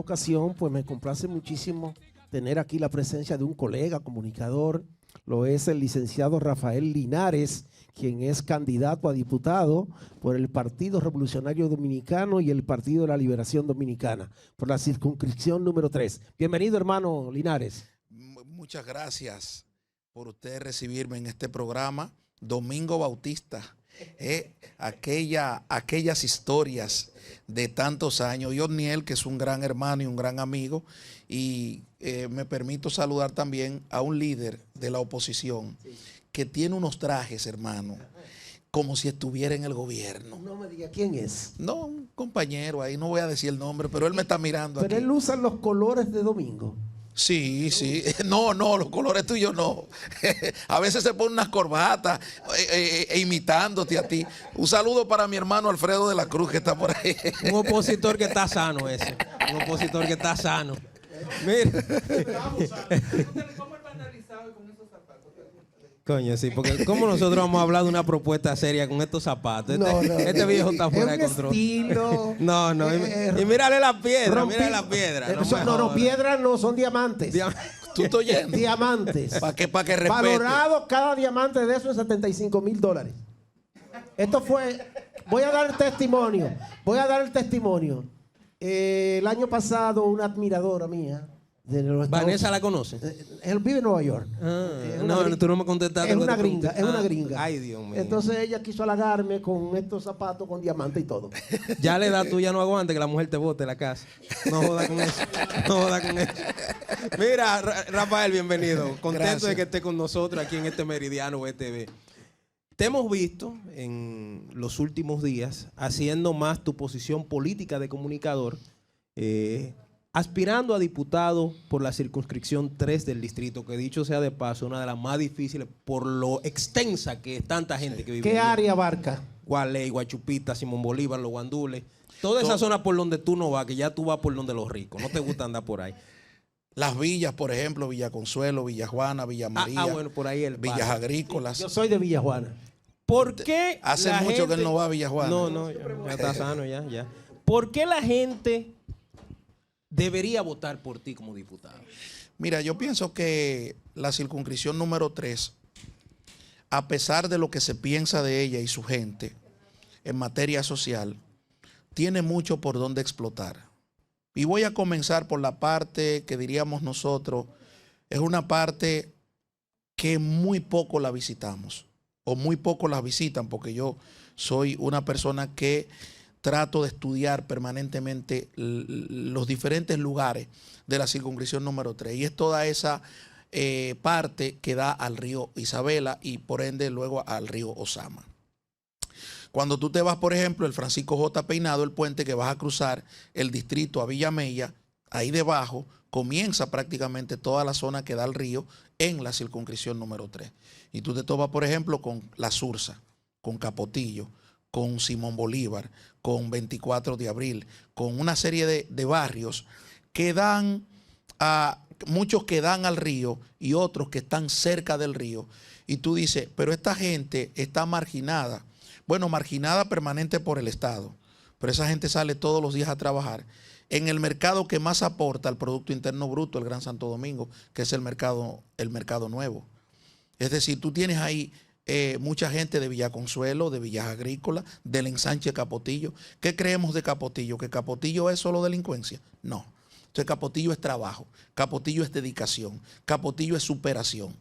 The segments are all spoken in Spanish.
ocasión, pues me complace muchísimo tener aquí la presencia de un colega comunicador. Lo es el licenciado Rafael Linares, quien es candidato a diputado por el Partido Revolucionario Dominicano y el Partido de la Liberación Dominicana, por la circunscripción número 3. Bienvenido, hermano Linares. Muchas gracias por usted recibirme en este programa. Domingo Bautista, aquellas historias de tantos años. Y Otniel, que es un gran hermano y un gran amigo. Y me permito saludar también a un líder de la oposición que tiene unos trajes, hermano, como si estuviera en el gobierno. No me diga quién es. No, un compañero ahí, no voy a decir el nombre, pero él me está mirando. Pero aquí. él usa los colores de Domingo. Sí, sí. No, los colores tuyos no. A veces se pone unas corbatas imitándote a ti. Un saludo para mi hermano Alfredo de la Cruz, que está por ahí. Un opositor que está sano ese. Un opositor que está sano. Mira. Coño, sí, porque ¿cómo nosotros vamos a hablar de una propuesta seria con estos zapatos? Este viejo está fuera de control. Estilo. No. Y mírale la piedra, mírale la piedra. No, piedras no, son diamantes. ¿Tú estás oyendo? Diamantes. Para que respete. Valorado cada diamante de eso en $75,000. Esto fue, voy a dar el testimonio. El año pasado una admiradora mía de los Vanessa la conoce. Él vive en Nueva York. No, tú no me contestaste. Es una gringa, es una gringa. Ay, Dios mío. Entonces ella quiso halagarme con estos zapatos con diamante y todo. Ya la edad tuya no aguante que la mujer te bote de la casa. No joda con eso. Mira, Rafael, bienvenido. Contento Gracias de que estés con nosotros aquí en este Meridiano BTV. Te hemos visto en los últimos días haciendo más tu posición política de comunicador, aspirando a diputado por la circunscripción 3 del distrito, que dicho sea de paso, una de las más difíciles por lo extensa que es tanta gente que vive. ¿Qué área abarca? Gualey, Guachupita, Simón Bolívar, Los Guandules. Toda esa zona por donde tú no vas, que ya tú vas por donde los ricos. No te gusta andar por ahí. Las villas, por ejemplo, Villa Consuelo, Villa Juana, Villa María. Bueno, por ahí el Villas Agrícolas. Yo soy de Villa Juana. ¿Por qué Hace mucho que él no va a Villa Juana. No, ya está sano, ya. ¿Por qué la gente debería votar por ti como diputado? Mira, yo pienso que la circunscripción número 3, a pesar de lo que se piensa de ella y su gente en materia social, tiene mucho por donde explotar. Y voy a comenzar por la parte que diríamos nosotros, es una parte que muy poco la visitamos, o muy poco la visitan, porque yo soy una persona que trato de estudiar permanentemente los diferentes lugares de la circunscripción número 3. Y es toda esa parte que da al río Isabela y por ende luego al río Osama. Cuando tú te vas, por ejemplo, el Francisco J. Peinado, el puente que vas a cruzar el distrito a Villamella, ahí debajo comienza prácticamente toda la zona que da al río en la circunscripción número 3. Y tú te topas, por ejemplo, con La Sursa, con Capotillo, con Simón Bolívar, con 24 de abril, con una serie de barrios que dan muchos que dan al río y otros que están cerca del río. Y tú dices, pero esta gente está marginada. Bueno, marginada permanente por el Estado, pero esa gente sale todos los días a trabajar en el mercado que más aporta al Producto Interno Bruto, el Gran Santo Domingo, que es el mercado nuevo. Es decir, tú tienes ahí mucha gente de Villa Consuelo, de Villas Agrícolas, del ensanche Capotillo. ¿Qué creemos de Capotillo? ¿Que Capotillo es solo delincuencia? No. Entonces Capotillo es trabajo, Capotillo es dedicación, Capotillo es superación.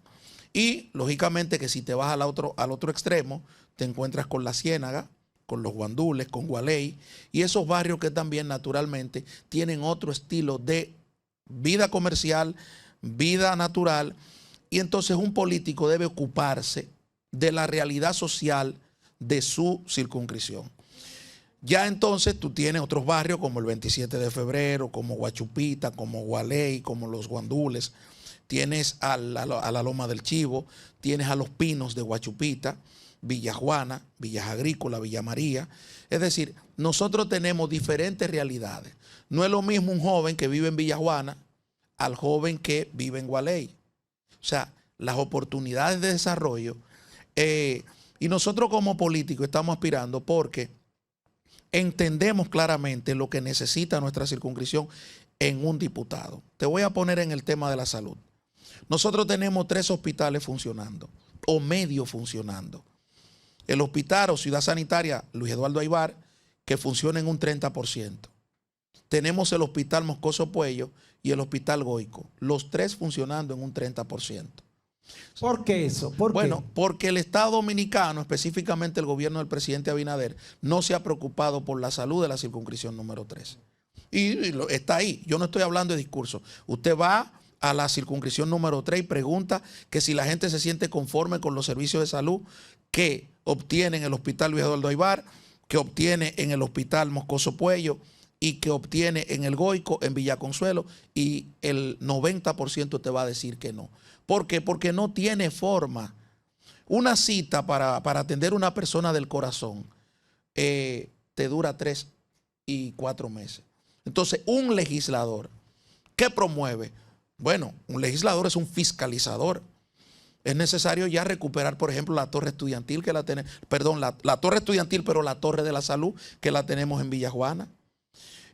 Y lógicamente que si te vas al otro extremo, te encuentras con La Ciénaga, con Los Guandules, con Gualey, y esos barrios que también naturalmente tienen otro estilo de vida comercial, vida natural, y entonces un político debe ocuparse de la realidad social de su circunscripción. Ya entonces tú tienes otros barrios como el 27 de febrero, como Guachupita, como Gualey, como Los Guandules, tienes a la Loma del Chivo, tienes a Los Pinos de Guachupita, Villa Juana, Villas Agrícolas, Villa María. Es decir, nosotros tenemos diferentes realidades. No es lo mismo un joven que vive en Villa Juana al joven que vive en Gualey. O sea, las oportunidades de desarrollo. Y nosotros como políticos estamos aspirando porque entendemos claramente lo que necesita nuestra circunscripción en un diputado. Te voy a poner en el tema de la salud. Nosotros tenemos 3 hospitales funcionando, o medio funcionando. El hospital o ciudad sanitaria Luis Eduardo Aybar, que funciona en un 30%. Tenemos el hospital Moscoso Puello y el hospital Goico, los 3 funcionando en un 30%. ¿Por qué eso? Bueno, porque el Estado Dominicano, específicamente el gobierno del presidente Abinader, no se ha preocupado por la salud de la circunscripción número 3. Y está ahí. Yo no estoy hablando de discurso. Usted va a la circunscripción número 3 y pregunta que si la gente se siente conforme con los servicios de salud que obtiene en el hospital Luis Eduardo Aybar, que obtiene en el hospital Moscoso Puello y que obtiene en el Goico, en Villa Consuelo, y el 90% te va a decir que no. ¿Por qué? Porque no tiene forma. Una cita para atender a una persona del corazón te dura 3 y 4 meses. Entonces, un legislador, ¿qué promueve? Bueno, un legislador es un fiscalizador. Es necesario ya recuperar, por ejemplo, la torre estudiantil que la tenemos, perdón, la torre estudiantil, pero la torre de la salud que la tenemos en Villa Juana.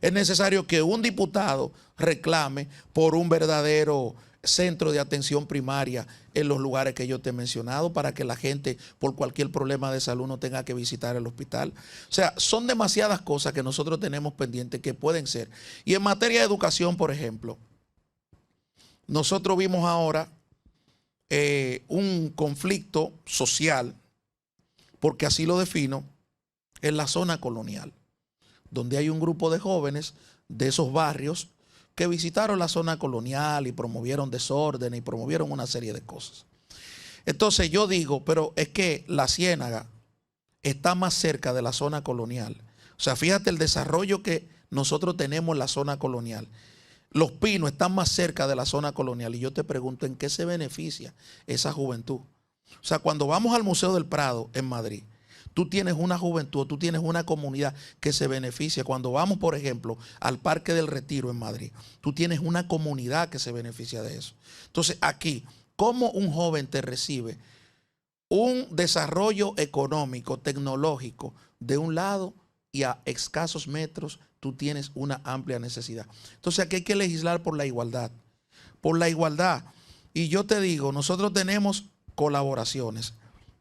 Es necesario que un diputado reclame por un verdadero centro de atención primaria en los lugares que yo te he mencionado para que la gente por cualquier problema de salud no tenga que visitar el hospital. O sea, son demasiadas cosas que nosotros tenemos pendientes que pueden ser. Y en materia de educación, por ejemplo, nosotros vimos ahora un conflicto social, porque así lo defino, en la zona colonial, donde hay un grupo de jóvenes de esos barrios que visitaron la zona colonial y promovieron desorden y promovieron una serie de cosas. Entonces yo digo, pero es que la Ciénaga está más cerca de la zona colonial. O sea, fíjate el desarrollo que nosotros tenemos en la zona colonial. Los Pinos están más cerca de la zona colonial y yo te pregunto, ¿en qué se beneficia esa juventud? O sea, cuando vamos al Museo del Prado en Madrid, tú tienes una juventud, tú tienes una comunidad que se beneficia. Cuando vamos, por ejemplo, al Parque del Retiro en Madrid, tú tienes una comunidad que se beneficia de eso. Entonces, aquí, ¿cómo un joven te recibe un desarrollo económico, tecnológico de un lado y a escasos metros tú tienes una amplia necesidad? Entonces, aquí hay que legislar por la igualdad. Por la igualdad. Y yo te digo, nosotros tenemos colaboraciones.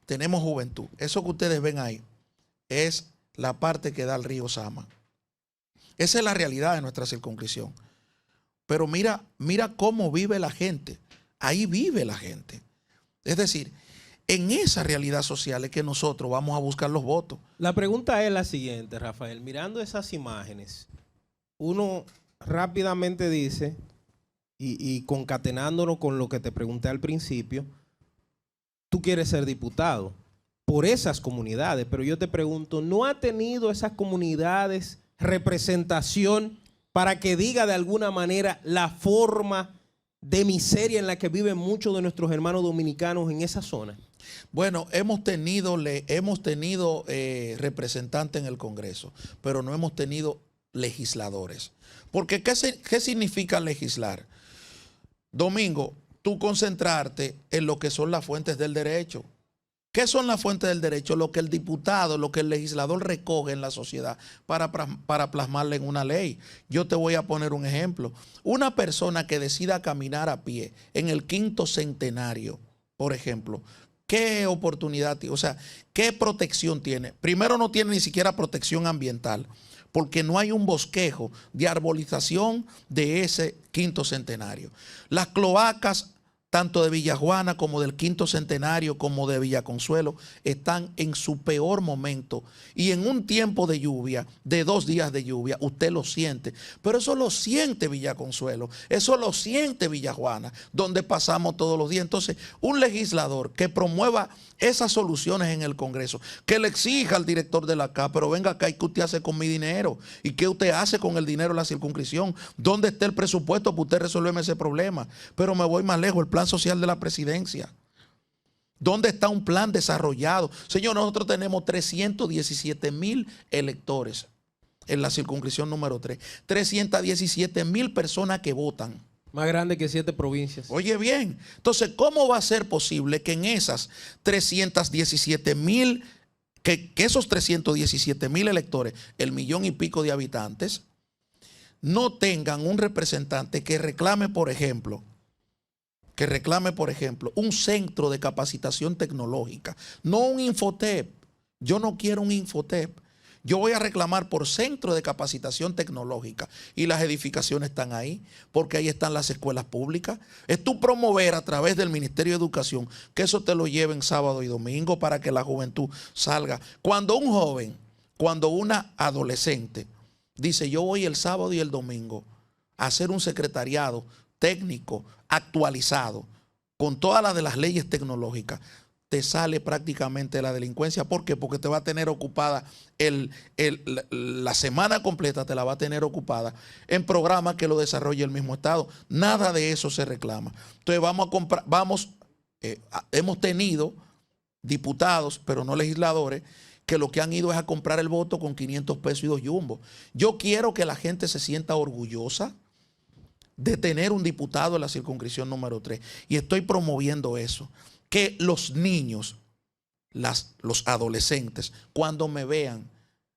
Tenemos juventud. Eso que ustedes ven ahí es la parte que da el río Sama. Esa es la realidad de nuestra circunscripción. Pero mira cómo vive la gente. Ahí vive la gente. Es decir, en esa realidad social es que nosotros vamos a buscar los votos. La pregunta es la siguiente, Rafael. Mirando esas imágenes, uno rápidamente dice, y concatenándolo con lo que te pregunté al principio, tú quieres ser diputado por esas comunidades, pero yo te pregunto, ¿no ha tenido esas comunidades representación para que diga de alguna manera la forma de miseria en la que viven muchos de nuestros hermanos dominicanos en esa zona? Bueno, hemos tenido representantes en el Congreso, pero no hemos tenido legisladores. Porque ¿qué significa legislar? Domingo, tú concentrarte en lo que son las fuentes del derecho. ¿Qué son las fuentes del derecho? Lo que el diputado, lo que el legislador recoge en la sociedad para plasmarla en una ley. Yo te voy a poner un ejemplo. Una persona que decida caminar a pie en el 5º centenario, por ejemplo, ¿qué oportunidad tiene? O sea, ¿qué protección tiene? Primero, no tiene ni siquiera protección ambiental, porque no hay un bosquejo de arbolización de ese 5º centenario. Las cloacas, tanto de Villa Juana como del 5º centenario, como de Villa Consuelo, están en su peor momento. Y en un tiempo de lluvia, de 2 días de lluvia, usted lo siente. Pero eso lo siente Villa Consuelo, eso lo siente Villa Juana, donde pasamos todos los días. Entonces, un legislador que promueva esas soluciones en el Congreso, que le exija al director de la CA, pero venga acá, ¿y qué usted hace con mi dinero? ¿Y qué usted hace con el dinero de la circunscripción? ¿Dónde está el presupuesto para usted resolverme ese problema? Pero me voy más lejos, el plan social de la presidencia. ¿Dónde está un plan desarrollado? Señor, nosotros tenemos 317,000 electores en la circunscripción número 3. 317,000 personas que votan. Más grande que 7 provincias. Oye bien, entonces, ¿cómo va a ser posible que en esas 317,000, que esos 317,000 electores, el 1,000,000 y pico de habitantes, no tengan un representante que reclame, por ejemplo, un centro de capacitación tecnológica, no un Infotep. Yo no quiero un Infotep. Yo voy a reclamar por centro de capacitación tecnológica y las edificaciones están ahí, porque ahí están las escuelas públicas. Es tú promover a través del Ministerio de Educación que eso te lo lleven sábado y domingo para que la juventud salga. Cuando un joven, cuando una adolescente dice yo voy el sábado y el domingo a hacer un secretariado técnico actualizado con todas las de las leyes tecnológicas, te sale prácticamente la delincuencia. ¿Por qué? Porque te va a tener ocupada la semana completa, te la va a tener ocupada en programas que lo desarrolle el mismo Estado. Nada de eso se reclama. Entonces vamos a comprar, hemos tenido diputados, pero no legisladores, que lo que han ido es a comprar el voto con 500 pesos y 2 yumbos. Yo quiero que la gente se sienta orgullosa de tener un diputado en la circunscripción número 3 y estoy promoviendo eso. Que los niños, los adolescentes, cuando me vean,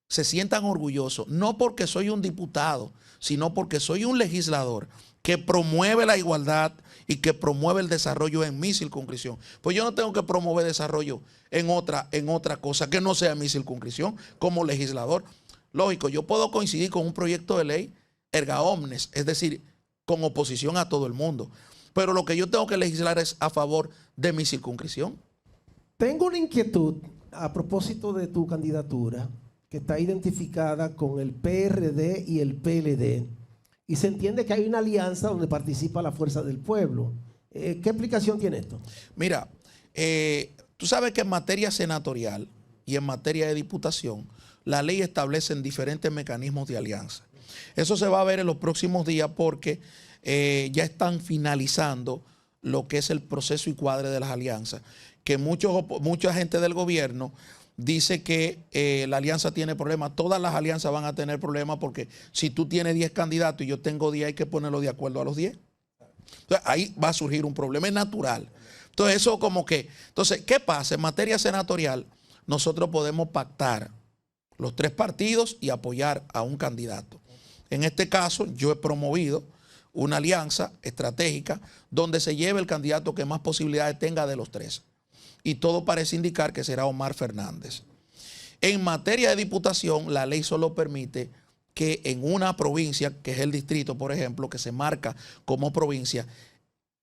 se sientan orgullosos, no porque soy un diputado, sino porque soy un legislador que promueve la igualdad y que promueve el desarrollo en mi circunscripción. Pues yo no tengo que promover desarrollo en otra cosa que no sea mi circunscripción como legislador. Lógico, yo puedo coincidir con un proyecto de ley erga omnes, es decir, con oposición a todo el mundo. Pero lo que yo tengo que legislar es a favor de mi circunscripción. Tengo una inquietud a propósito de tu candidatura, que está identificada con el PRD y el PLD, y se entiende que hay una alianza donde participa la Fuerza del Pueblo. ¿Qué explicación tiene esto? Mira, tú sabes que en materia senatorial y en materia de diputación, la ley establece diferentes mecanismos de alianza. Eso se va a ver en los próximos días porque ya están finalizando lo que es el proceso y cuadre de las alianzas, que mucha gente del gobierno dice que la alianza tiene problemas. Todas las alianzas van a tener problemas porque si tú tienes 10 candidatos y yo tengo 10, hay que ponerlo de acuerdo a los 10. Entonces, ahí va a surgir un problema, es natural. Entonces, eso como que... Entonces, ¿qué pasa? En materia senatorial, nosotros podemos pactar los 3 partidos y apoyar a un candidato. En este caso, yo he promovido una alianza estratégica donde se lleve el candidato que más posibilidades tenga de los 3. Y todo parece indicar que será Omar Fernández. En materia de diputación, la ley solo permite que en una provincia, que es el distrito, por ejemplo, que se marca como provincia,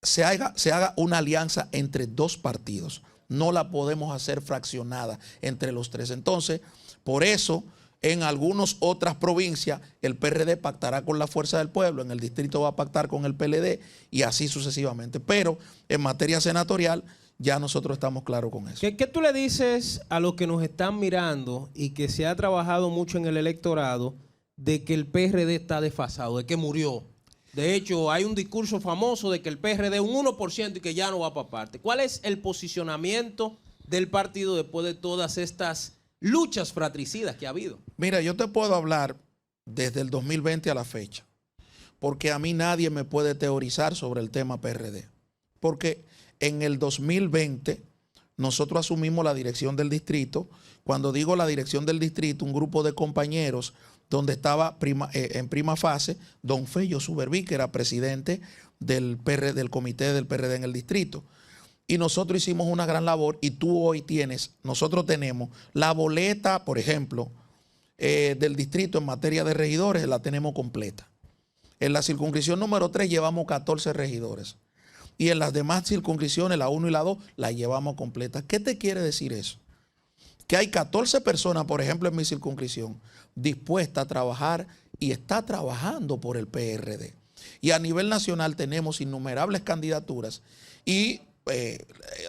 se haga una alianza entre 2 partidos. No la podemos hacer fraccionada entre los 3. Entonces, por eso, en algunas otras provincias, el PRD pactará con la Fuerza del Pueblo, en el distrito va a pactar con el PLD y así sucesivamente. Pero en materia senatorial, ya nosotros estamos claros con eso. ¿Qué tú le dices a los que nos están mirando y que se ha trabajado mucho en el electorado de que el PRD está desfasado, de que murió? De hecho, hay un discurso famoso de que el PRD es un 1% y que ya no va para parte. ¿Cuál es el posicionamiento del partido después de todas estas luchas fratricidas que ha habido? Mira, yo te puedo hablar desde el 2020 a la fecha, porque a mí nadie me puede teorizar sobre el tema PRD. Porque en el 2020 nosotros asumimos la dirección del distrito. Cuando digo la dirección del distrito, un grupo de compañeros donde estaba en prima fase don Fello Suberví, que era presidente del comité del PRD en el distrito. Y nosotros hicimos una gran labor y nosotros tenemos la boleta, por ejemplo, del distrito en materia de regidores, la tenemos completa. En la circunscripción número 3 llevamos 14 regidores. Y en las demás circunscripciones, la 1 y la 2, la llevamos completa. ¿Qué te quiere decir eso? Que hay 14 personas, por ejemplo, en mi circunscripción, dispuestas a trabajar y está trabajando por el PRD. Y a nivel nacional tenemos innumerables candidaturas y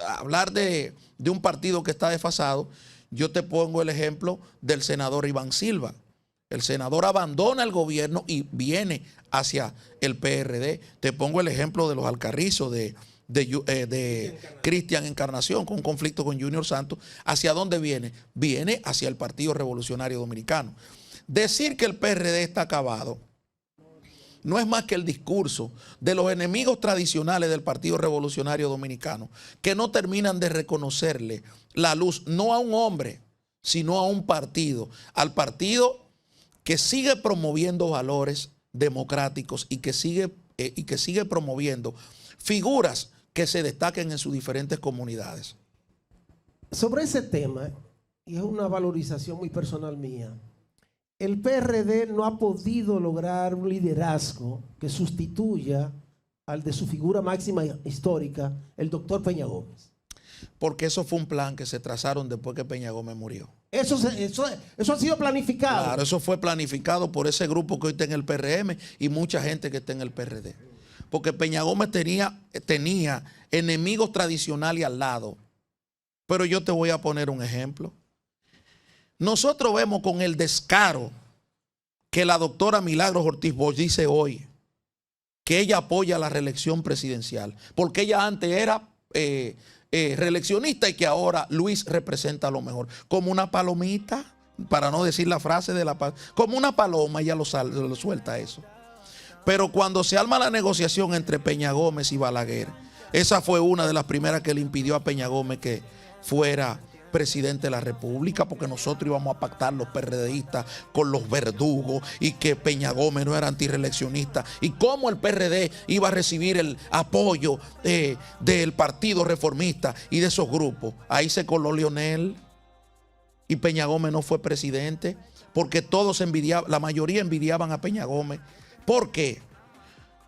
hablar de un partido que está desfasado, yo te pongo el ejemplo del senador Iván Silva. El senador abandona el gobierno y viene hacia el PRD. Te pongo el ejemplo de los Alcarrizos, de Cristian Encarnación, con un conflicto con Junior Santos. ¿Hacia dónde viene? Viene hacia el Partido Revolucionario Dominicano. Decir que el PRD está acabado no es más que el discurso de los enemigos tradicionales del Partido Revolucionario Dominicano, que no terminan de reconocerle la luz, no a un hombre, sino a un partido, al partido que sigue promoviendo valores democráticos y que sigue promoviendo figuras que se destaquen en sus diferentes comunidades. Sobre ese tema, y es una valorización muy personal mía, el PRD no ha podido lograr un liderazgo que sustituya al de su figura máxima histórica, el doctor Peña Gómez. Porque eso fue un plan que se trazaron después que Peña Gómez murió. Eso ha sido planificado. Claro, eso fue planificado por ese grupo que hoy está en el PRM y mucha gente que está en el PRD. Porque Peña Gómez tenía enemigos tradicionales al lado. Pero yo te voy a poner un ejemplo. Nosotros vemos con el descaro que la doctora Milagros Ortiz Bosch dice hoy que ella apoya la reelección presidencial, porque ella antes era reeleccionista y que ahora Luis representa lo mejor. Como una palomita, para no decir la frase de la como una paloma, ella lo suelta eso. Pero cuando se arma la negociación entre Peña Gómez y Balaguer, esa fue una de las primeras que le impidió a Peña Gómez que fuera presidente de la República, porque nosotros íbamos a pactar los PRDistas con los verdugos y que Peña Gómez no era antireeleccionista y cómo el PRD iba a recibir el apoyo del Partido Reformista y de esos grupos. Ahí se coló Leonel y Peña Gómez no fue presidente porque todos envidiaban, la mayoría envidiaban a Peña Gómez. ¿Por qué?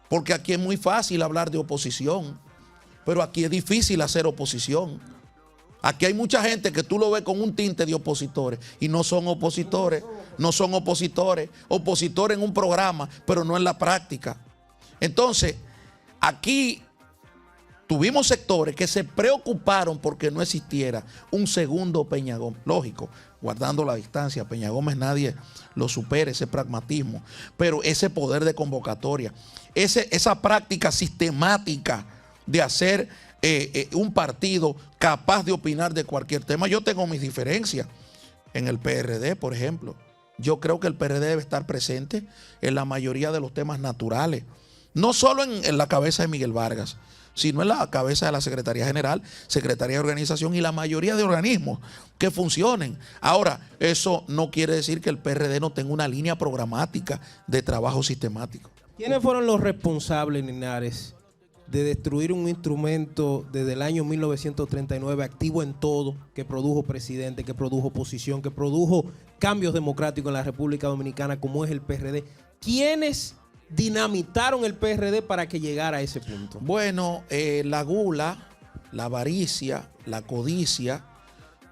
Porque aquí es muy fácil hablar de oposición, pero aquí es difícil hacer oposición. Aquí hay mucha gente que tú lo ves con un tinte de opositores y no son opositores, opositores en un programa, pero no en la práctica. Entonces, aquí tuvimos sectores que se preocuparon porque no existiera un segundo Peña Gómez. Lógico, guardando la distancia, Peña Gómez nadie lo supera, ese pragmatismo, pero ese poder de convocatoria, esa práctica sistemática de hacer un partido capaz de opinar de cualquier tema. Yo tengo mis diferencias en el PRD, por ejemplo. Yo creo que el PRD debe estar presente en la mayoría de los temas naturales, no solo en la cabeza de Miguel Vargas, sino en la cabeza de la Secretaría General, Secretaría de Organización y la mayoría de organismos que funcionen. Ahora, eso no quiere decir que el PRD no tenga una línea programática de trabajo sistemático. ¿Quiénes fueron los responsables, Linares, de destruir un instrumento desde el año 1939 activo en todo, que produjo presidente, que produjo oposición, que produjo cambios democráticos en la República Dominicana, como es el PRD? ¿Quiénes dinamitaron el PRD para que llegara a ese punto? Bueno, la gula, la avaricia, la codicia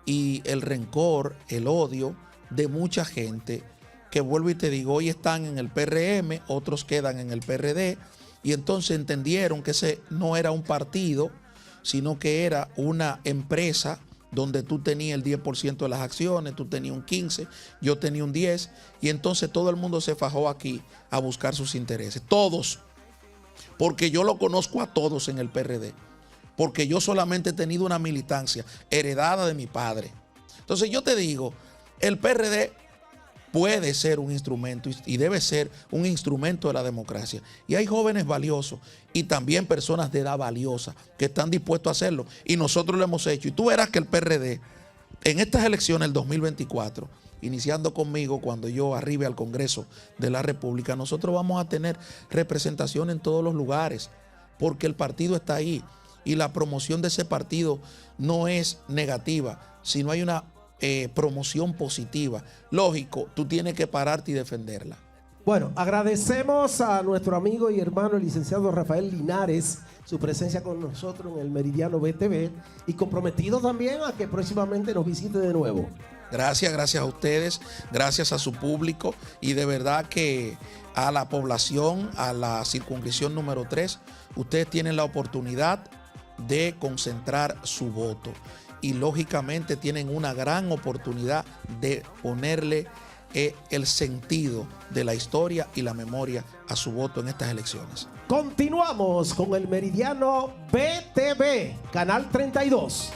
y el rencor, el odio de mucha gente que, vuelvo y te digo, hoy están en el PRM, otros quedan en el PRD. Y entonces entendieron que ese no era un partido, sino que era una empresa donde tú tenías el 10% de las acciones, tú tenías un 15%, yo tenía un 10%, y entonces todo el mundo se fajó aquí a buscar sus intereses. Todos, porque yo lo conozco a todos en el PRD, porque yo solamente he tenido una militancia heredada de mi padre. Entonces yo te digo, el PRD puede ser un instrumento y debe ser un instrumento de la democracia. Y hay jóvenes valiosos y también personas de edad valiosa que están dispuestos a hacerlo. Y nosotros lo hemos hecho. Y tú verás que el PRD, en estas elecciones del 2024, iniciando conmigo cuando yo arribe al Congreso de la República, nosotros vamos a tener representación en todos los lugares, porque el partido está ahí. Y la promoción de ese partido no es negativa, sino hay una promoción positiva. Lógico, tú tienes que pararte y defenderla. Bueno, agradecemos a nuestro amigo y hermano el licenciado Rafael Linares su presencia con nosotros en el Meridiano BTV y comprometido también a que próximamente nos visite de nuevo. Gracias a ustedes, gracias a su público y de verdad que a la población, a la circunscripción número 3, ustedes tienen la oportunidad de concentrar su voto. Y lógicamente tienen una gran oportunidad de ponerle el sentido de la historia y la memoria a su voto en estas elecciones. Continuamos con el Meridiano BTV, Canal 32.